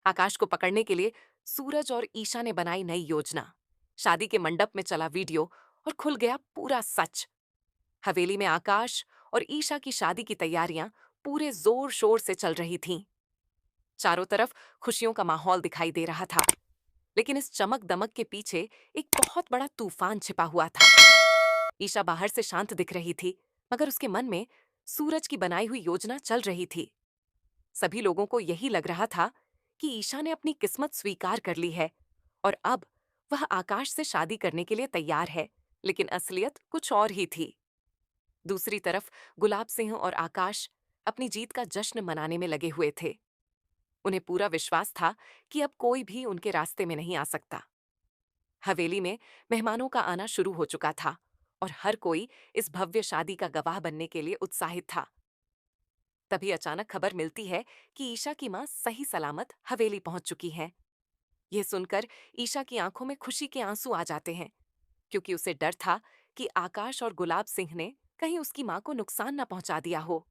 आकाश को पकड़ने के लिए सूरज और ईशा ने बनाई नई योजना। शादी के मंडप में चला वीडियो और खुल गया पूरा सच। हवेली में आकाश और ईशा की शादी की तैयारियां पूरे जोर शोर से चल रही थीं। चारों तरफ खुशियों का माहौल दिखाई दे रहा था, लेकिन इस चमक दमक के पीछे एक बहुत बड़ा तूफान छिपा हुआ था। ईशा बाहर से शांत दिख रही थी, मगर उसके मन में सूरज की बनाई हुई योजना चल रही थी। सभी लोगों को यही लग रहा था कि ईशा ने अपनी किस्मत स्वीकार कर ली है और अब वह आकाश से शादी करने के लिए तैयार है, लेकिन असलियत कुछ और ही थी। दूसरी तरफ गुलाब सिंह और आकाश अपनी जीत का जश्न मनाने में लगे हुए थे। उन्हें पूरा विश्वास था कि अब कोई भी उनके रास्ते में नहीं आ सकता। हवेली में मेहमानों का आना शुरू हो चुका था और हर कोई इस भव्य शादी का गवाह बनने के लिए उत्साहित था। तभी अचानक खबर मिलती है कि ईशा की मां सही सलामत हवेली पहुंच चुकी हैं। यह सुनकर ईशा की आंखों में खुशी के आंसू आ जाते हैं, क्योंकि उसे डर था कि आकाश और गुलाब सिंह ने कहीं उसकी मां को नुकसान न पहुंचा दिया हो।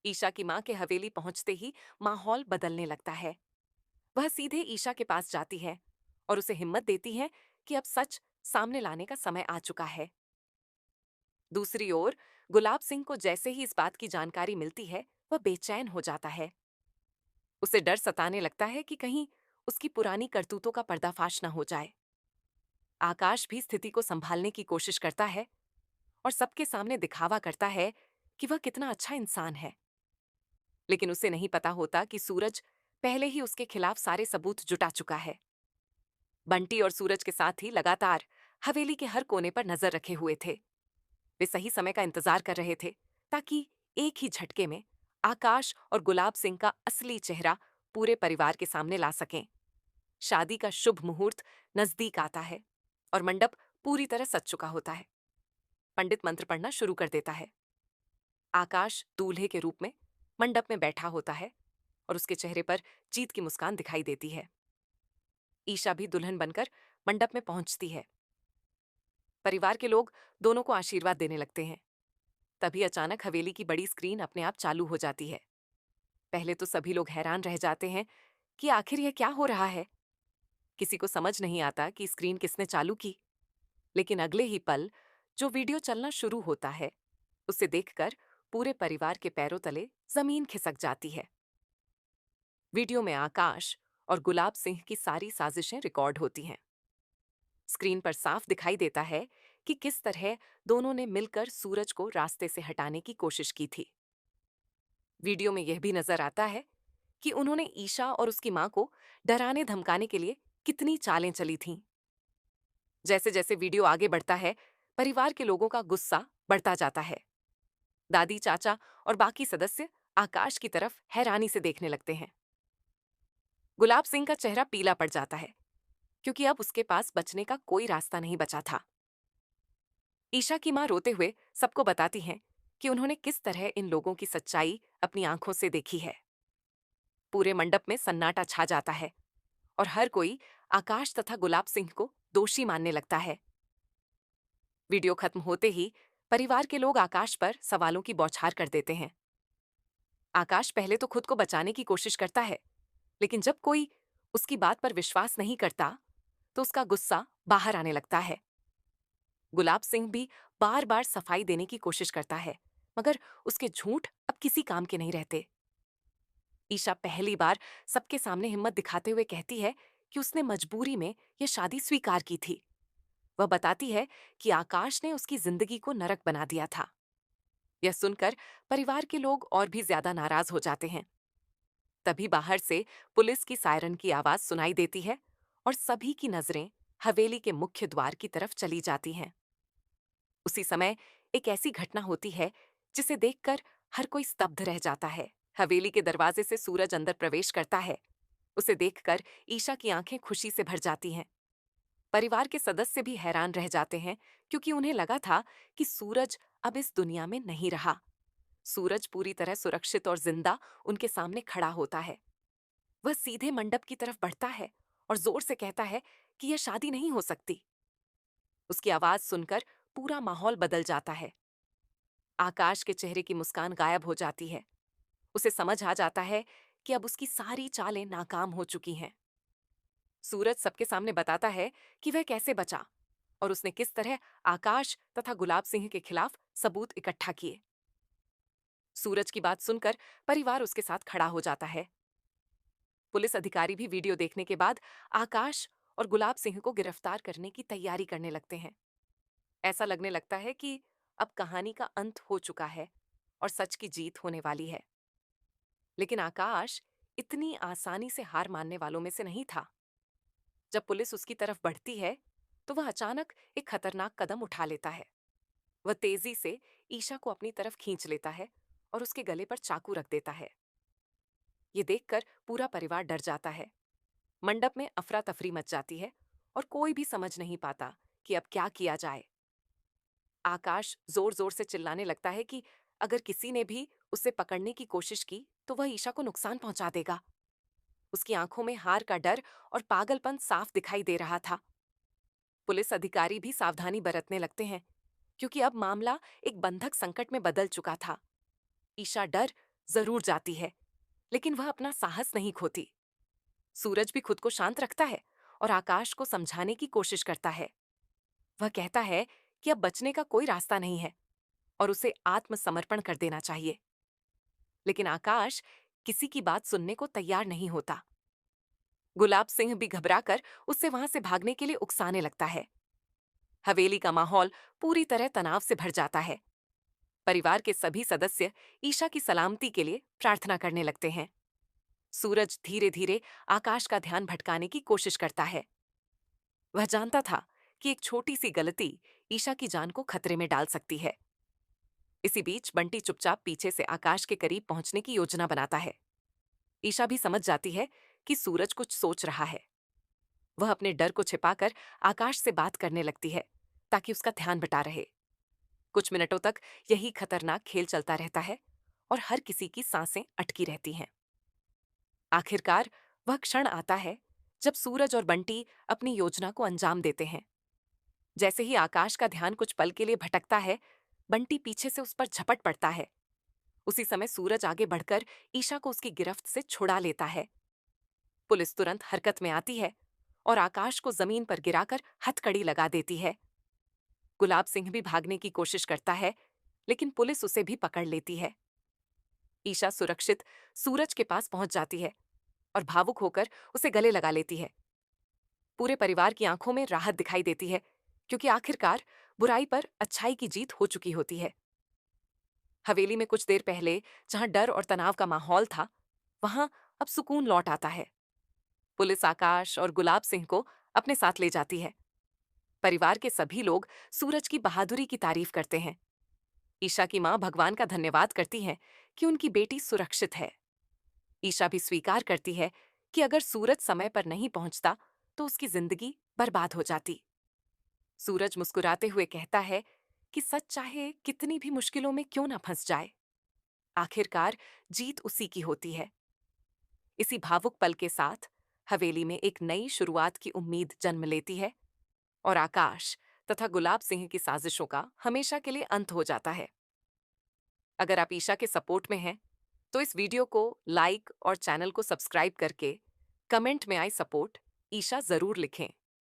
ईशा की मां के हवेली पहुंचते ही माहौल बदलने लगता है। वह सीधे ईशा के पास जाती है और उसे हिम्मत देती है कि अब सच सामने लाने का समय आ चुका है। दूसरी ओर गुलाब सिंह को जैसे ही इस बात की जानकारी मिलती है, वह बेचैन हो जाता है। उसे डर सताने लगता है कि कहीं उसकी पुरानी करतूतों का पर्दाफाश न हो जाए। आकाश भी स्थिति को संभालने की कोशिश करता है और सबके सामने दिखावा करता है कि वह कितना अच्छा इंसान है। लेकिन उसे नहीं पता होता कि सूरज पहले ही उसके खिलाफ सारे सबूत जुटा चुका है। बंटी और सूरज के साथ ही लगातार हवेली के हर कोने पर नजर रखे हुए थे। वे सही समय का इंतजार कर रहे थे, ताकि एक ही झटके में आकाश और गुलाब सिंह का असली चेहरा पूरे परिवार के सामने ला सकें। शादी का शुभ मुहूर्त नजदीक आता है और मंडप पूरी तरह सज चुका होता है। पंडित मंत्र पढ़ना शुरू कर देता है। आकाश दूल्हे के रूप में मंडप में बैठा होता है और उसके चेहरे पर जीत की मुस्कान दिखाई देती है। ईशा भी दुल्हन बनकर मंडप में पहुंचती है। परिवार के लोग दोनों को आशीर्वाद देने लगते हैं। तभी अचानक हवेली की बड़ी स्क्रीन अपने आप चालू हो जाती है। पहले तो सभी लोग हैरान रह जाते हैं कि आखिर यह क्या हो रहा है। किसी को समझ नहीं आता कि स्क्रीन किसने चालू की। लेकिन अगले ही पल जो वीडियो चलना शुरू होता है, उसे देखकर पूरे परिवार के पैरों तले जमीन खिसक जाती है। वीडियो में आकाश और गुलाब सिंह की सारी साजिशें रिकॉर्ड होती हैं। स्क्रीन पर साफ दिखाई देता है कि किस तरह दोनों ने मिलकर सूरज को रास्ते से हटाने की कोशिश की थी। वीडियो में यह भी नजर आता है कि उन्होंने ईशा और उसकी मां को डराने धमकाने के लिए कितनी चालें चली थीं। जैसे जैसे वीडियो आगे बढ़ता है, परिवार के लोगों का गुस्सा बढ़ता जाता है। दादी, चाचा और बाकी सदस्य आकाश की तरफ हैरानी से देखने लगते हैं। गुलाब सिंह का चेहरा पीला पड़ जाता है, क्योंकि अब उसके पास बचने का कोई रास्ता नहीं बचा था। ईशा की मां रोते हुए सबको बताती हैं कि उन्होंने किस तरह इन लोगों की सच्चाई अपनी आंखों से देखी है। पूरे मंडप में सन्नाटा छा जाता है और हर कोई आकाश तथा गुलाब सिंह को दोषी मानने लगता है। वीडियो खत्म होते ही परिवार के लोग आकाश पर सवालों की बौछार कर देते हैं। आकाश पहले तो खुद को बचाने की कोशिश करता है, लेकिन जब कोई उसकी बात पर विश्वास नहीं करता, तो उसका गुस्सा बाहर आने लगता है। गुलाब सिंह भी बार बार सफाई देने की कोशिश करता है, मगर उसके झूठ अब किसी काम के नहीं रहते। ईशा पहली बार सबके सामने हिम्मत दिखाते हुए कहती है कि उसने मजबूरी में यह शादी स्वीकार की थी। वह बताती है कि आकाश ने उसकी जिंदगी को नरक बना दिया था। यह सुनकर परिवार के लोग और भी ज्यादा नाराज हो जाते हैं। तभी बाहर से पुलिस की सायरन की आवाज सुनाई देती है और सभी की नजरें हवेली के मुख्य द्वार की तरफ चली जाती हैं। उसी समय एक ऐसी घटना होती है जिसे देखकर हर कोई स्तब्ध रह जाता है। हवेली के दरवाजे से सूरज अंदर प्रवेश करता है। उसे देखकर ईशा की आंखें खुशी से भर जाती हैं। परिवार के सदस्य भी हैरान रह जाते हैं, क्योंकि उन्हें लगा था कि सूरज अब इस दुनिया में नहीं रहा। सूरज पूरी तरह सुरक्षित और जिंदा उनके सामने खड़ा होता है। वह सीधे मंडप की तरफ बढ़ता है और जोर से कहता है कि यह शादी नहीं हो सकती। उसकी आवाज सुनकर पूरा माहौल बदल जाता है। आकाश के चेहरे की मुस्कान गायब हो जाती है। उसे समझ आ जाता है कि अब उसकी सारी चालें नाकाम हो चुकी हैं। सूरज सबके सामने बताता है कि वह कैसे बचा और उसने किस तरह आकाश तथा गुलाब सिंह के खिलाफ सबूत इकट्ठा किए। सूरज की बात सुनकर परिवार उसके साथ खड़ा हो जाता है। पुलिस अधिकारी भी वीडियो देखने के बाद आकाश और गुलाब सिंह को गिरफ्तार करने की तैयारी करने लगते हैं। ऐसा लगने लगता है कि अब कहानी का अंत हो चुका है और सच की जीत होने वाली है। लेकिन आकाश इतनी आसानी से हार मानने वालों में से नहीं था। जब पुलिस उसकी तरफ बढ़ती है तो वह अचानक एक खतरनाक कदम उठा लेता है। वह तेजी से ईशा को अपनी तरफ खींच लेता है और उसके गले पर चाकू रख देता है। ये देखकर पूरा परिवार डर जाता है। मंडप में अफरा तफरी मच जाती है और कोई भी समझ नहीं पाता कि अब क्या किया जाए। आकाश जोर जोर से चिल्लाने लगता है कि अगर किसी ने भी उसे पकड़ने की कोशिश की तो वह ईशा को नुकसान पहुंचा देगा। उसकी आंखों में हार का डर और पागलपन साफ दिखाई दे रहा था। पुलिस अधिकारी भी सावधानी बरतने लगते हैं क्योंकि अब मामला एक बंधक संकट में बदल चुका था। ईशा डर जरूर जाती है लेकिन वह अपना साहस नहीं खोती। सूरज भी खुद को शांत रखता है और आकाश को समझाने की कोशिश करता है। वह कहता है कि अब बचने का कोई रास्ता नहीं है और उसे आत्मसमर्पण कर देना चाहिए। लेकिन आकाश किसी की बात सुनने को तैयार नहीं होता। गुलाब सिंह भी घबराकर उससे वहां से भागने के लिए उकसाने लगता है। हवेली का माहौल पूरी तरह तनाव से भर जाता है। परिवार के सभी सदस्य ईशा की सलामती के लिए प्रार्थना करने लगते हैं। सूरज धीरे धीरे आकाश का ध्यान भटकाने की कोशिश करता है। वह जानता था कि एक छोटी सी गलती ईशा की जान को खतरे में डाल सकती है। इसी बीच बंटी चुपचाप पीछे से आकाश के करीब पहुंचने की योजना बनाता है। ईशा भी समझ जाती है कि सूरज कुछ सोच रहा है। वह अपने डर को छिपाकर आकाश से बात करने लगती है ताकि उसका ध्यान बटा रहे। कुछ मिनटों तक यही खतरनाक खेल चलता रहता है और हर किसी की सांसें अटकी रहती हैं। आखिरकार वह क्षण आता है जब सूरज और बंटी अपनी योजना को अंजाम देते हैं। जैसे ही आकाश का ध्यान कुछ पल के लिए भटकता है, बंटी पीछे से उस पर झपट पड़ता है। उसी समय सूरज आगे बढ़कर ईशा को उसकी गिरफ्त से छुड़ा लेता है। पुलिस तुरंत हरकत में आती है और आकाश को जमीन पर गिराकर हथकड़ी लगा देती है। गुलाब सिंह भी भागने की कोशिश करता है, लेकिन पुलिस उसे भी पकड़ लेती है। ईशा सुरक्षित सूरज के पास पहुंच जाती है और भावुक होकर उसे गले लगा लेती है। पूरे परिवार की आंखों में राहत दिखाई देती है क्योंकि आखिरकार बुराई पर अच्छाई की जीत हो चुकी होती है। हवेली में कुछ देर पहले जहां डर और तनाव का माहौल था, वहां अब सुकून लौट आता है। पुलिस आकाश और गुलाब सिंह को अपने साथ ले जाती है। परिवार के सभी लोग सूरज की बहादुरी की तारीफ करते हैं। ईशा की मां भगवान का धन्यवाद करती हैं कि उनकी बेटी सुरक्षित है। ईशा भी स्वीकार करती है कि अगर सूरज समय पर नहीं पहुंचता तो उसकी जिंदगी बर्बाद हो जाती। सूरज मुस्कुराते हुए कहता है कि सच चाहे कितनी भी मुश्किलों में क्यों ना फंस जाए, आखिरकार जीत उसी की होती है। इसी भावुक पल के साथ हवेली में एक नई शुरुआत की उम्मीद जन्म लेती है और आकाश तथा गुलाब सिंह की साजिशों का हमेशा के लिए अंत हो जाता है। अगर आप ईशा के सपोर्ट में हैं, तो इस वीडियो को लाइक और चैनल को सब्सक्राइब करके कमेंट में आई सपोर्ट ईशा जरूर लिखें।